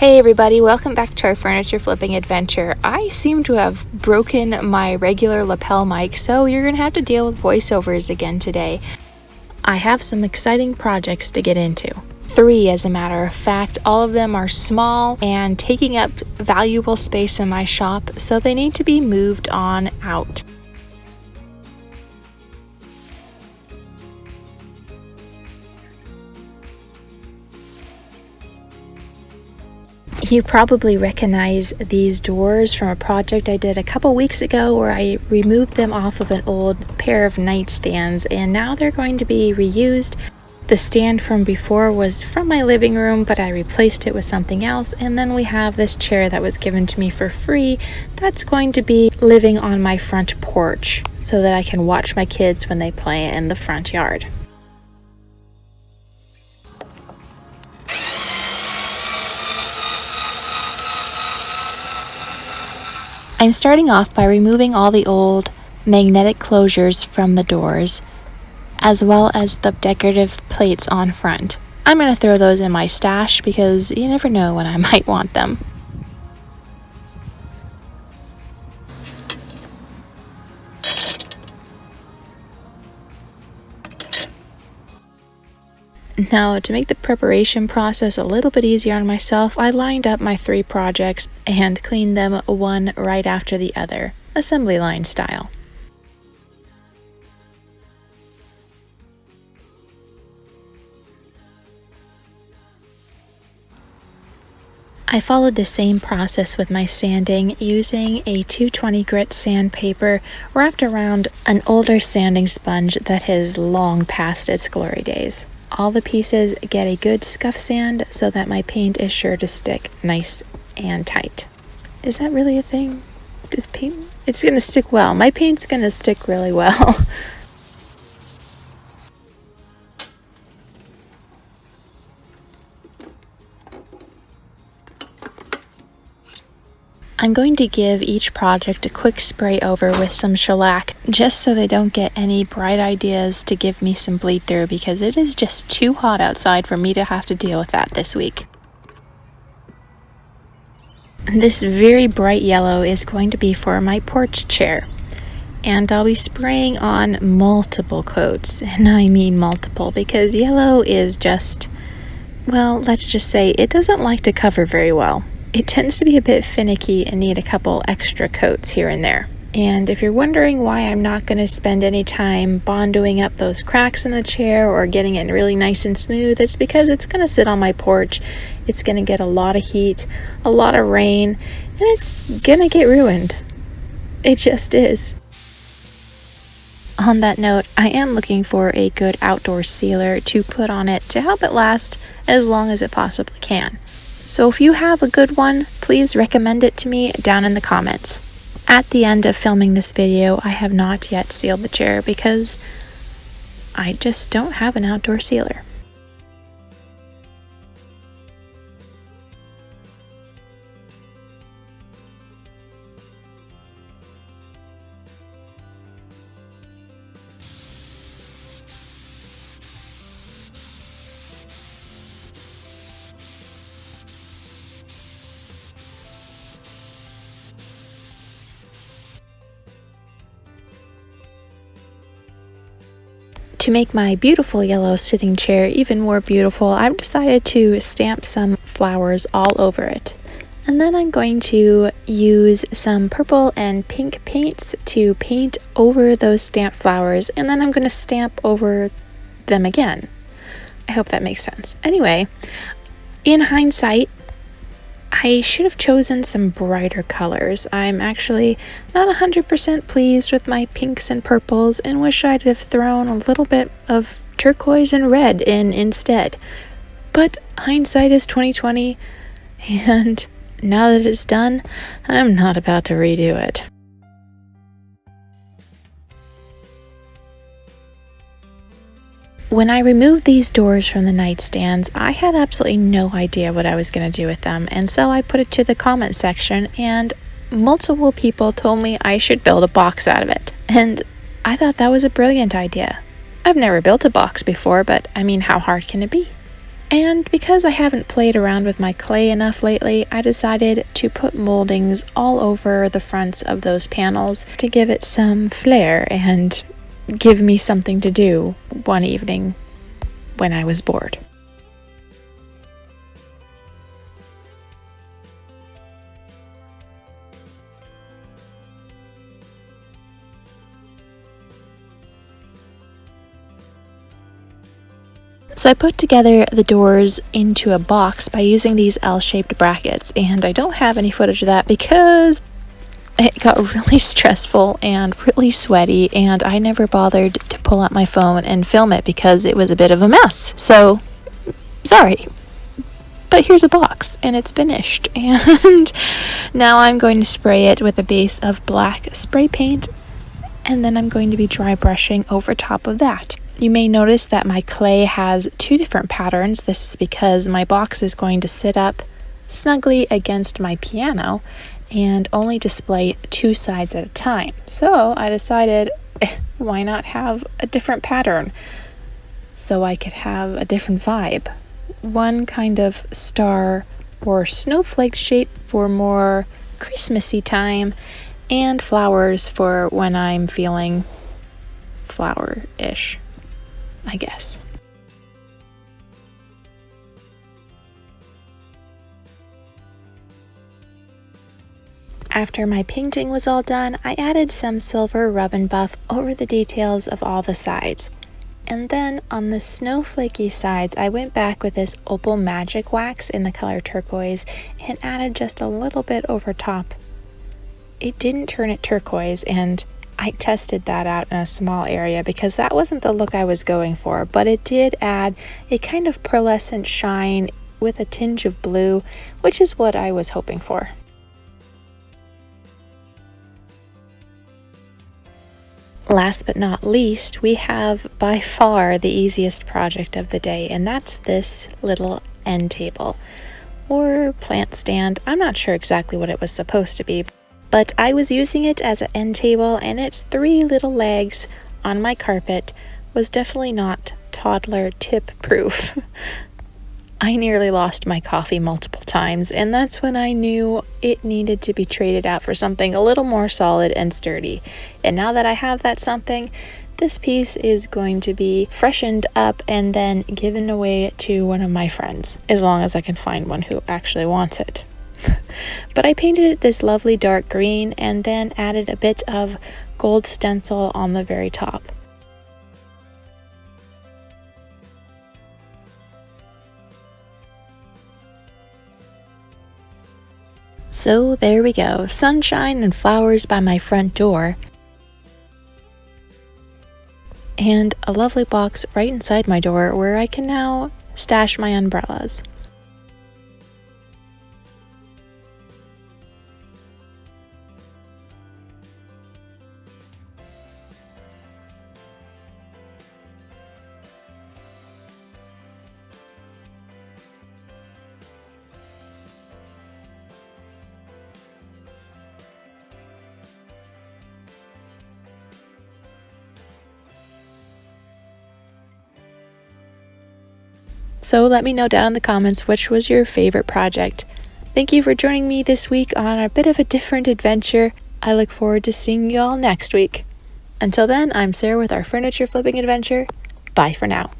Hey everybody, welcome back to our furniture flipping adventure. I seem to have broken my regular lapel mic, so you're going to have to deal with voiceovers again today. I have some exciting projects to get into. 3 as a matter of fact. All of them are small and taking up valuable space in my shop, so they need to be moved on out. You probably recognize these doors from a project I did a couple weeks ago where I removed them off of an old pair of nightstands, and now they're going to be reused. The stand from before was from my living room, but I replaced it with something else, and then we have this chair that was given to me for free that's going to be living on my front porch so that I can watch my kids when they play in the front yard. I'm starting off by removing all the old magnetic closures from the doors, as well as the decorative plates on front. I'm going to throw those in my stash because you never know when I might want them. Now, to make the preparation process a little bit easier on myself, I lined up my 3 projects and cleaned them one right after the other, assembly line style. I followed the same process with my sanding, using a 220 grit sandpaper wrapped around an older sanding sponge that has long passed its glory days. All the pieces get a good scuff sand so that my paint is sure to stick nice and tight. Is that really a thing? Does paint? It's gonna stick well. My paint's gonna stick really well. I'm going to give each project a quick spray over with some shellac, just so they don't get any bright ideas to give me some bleed through, because it is just too hot outside for me to have to deal with that this week. This very bright yellow is going to be for my porch chair, and I'll be spraying on multiple coats, and I mean multiple, because yellow is just, well, let's just say it doesn't like to cover very well. It tends to be a bit finicky and need a couple extra coats here and there. And if you're wondering why I'm not going to spend any time bondoing up those cracks in the chair or getting it really nice and smooth, it's because it's going to sit on my porch. It's going to get a lot of heat, a lot of rain, and it's going to get ruined. It just is. On that note, I am looking for a good outdoor sealer to put on it to help it last as long as it possibly can. So if you have a good one, please recommend it to me down in the comments. At the end of filming this video, I have not yet sealed the chair because I just don't have an outdoor sealer. To make my beautiful yellow sitting chair even more beautiful, I've decided to stamp some flowers all over it. And then I'm going to use some purple and pink paints to paint over those stamped flowers, and then I'm going to stamp over them again. I hope that makes sense. Anyway, in hindsight, I should have chosen some brighter colors. I'm actually not 100% pleased with my pinks and purples and wish I'd have thrown a little bit of turquoise and red in instead. But hindsight is 20/20, and now that it's done, I'm not about to redo it. When I removed these doors from the nightstands, I had absolutely no idea what I was going to do with them, and so I put it to the comment section, and multiple people told me I should build a box out of it, and I thought that was a brilliant idea. I've never built a box before, but I mean, how hard can it be? And because I haven't played around with my clay enough lately, I decided to put moldings all over the fronts of those panels to give it some flair and give me something to do one evening when I was bored. So I put together the doors into a box by using these L-shaped brackets, and I don't have any footage of that because it got really stressful and really sweaty, and I never bothered to pull out my phone and film it because it was a bit of a mess. So, sorry. But here's a box, and it's finished, and now I'm going to spray it with a base of black spray paint, and then I'm going to be dry brushing over top of that. You may notice that my clay has two different patterns. This is because my box is going to sit up snugly against my piano and only display two sides at a time. So I decided, why not have a different pattern so I could have a different vibe. One kind of star or snowflake shape for more Christmassy time, and flowers for when I'm feeling flower-ish, I guess. After my painting was all done, I added some silver rub and buff over the details of all the sides. And then on the snowflakey sides, I went back with this Opal Magic Wax in the color turquoise and added just a little bit over top. It didn't turn it turquoise, and I tested that out in a small area because that wasn't the look I was going for, but it did add a kind of pearlescent shine with a tinge of blue, which is what I was hoping for. Last but not least, we have by far the easiest project of the day, and that's this little end table or plant stand. I'm not sure exactly what it was supposed to be, but I was using it as an end table, and its three little legs on my carpet was definitely not toddler tip proof. I nearly lost my coffee multiple times, and that's when I knew it needed to be traded out for something a little more solid and sturdy. And now that I have that something, this piece is going to be freshened up and then given away to one of my friends, as long as I can find one who actually wants it. But I painted it this lovely dark green and then added a bit of gold stencil on the very top. So there we go, sunshine and flowers by my front door, and a lovely box right inside my door where I can now stash my umbrellas. So let me know down in the comments which was your favorite project. Thank you for joining me this week on a bit of a different adventure. I look forward to seeing you all next week. Until then, I'm Sarah with our furniture flipping adventure. Bye for now.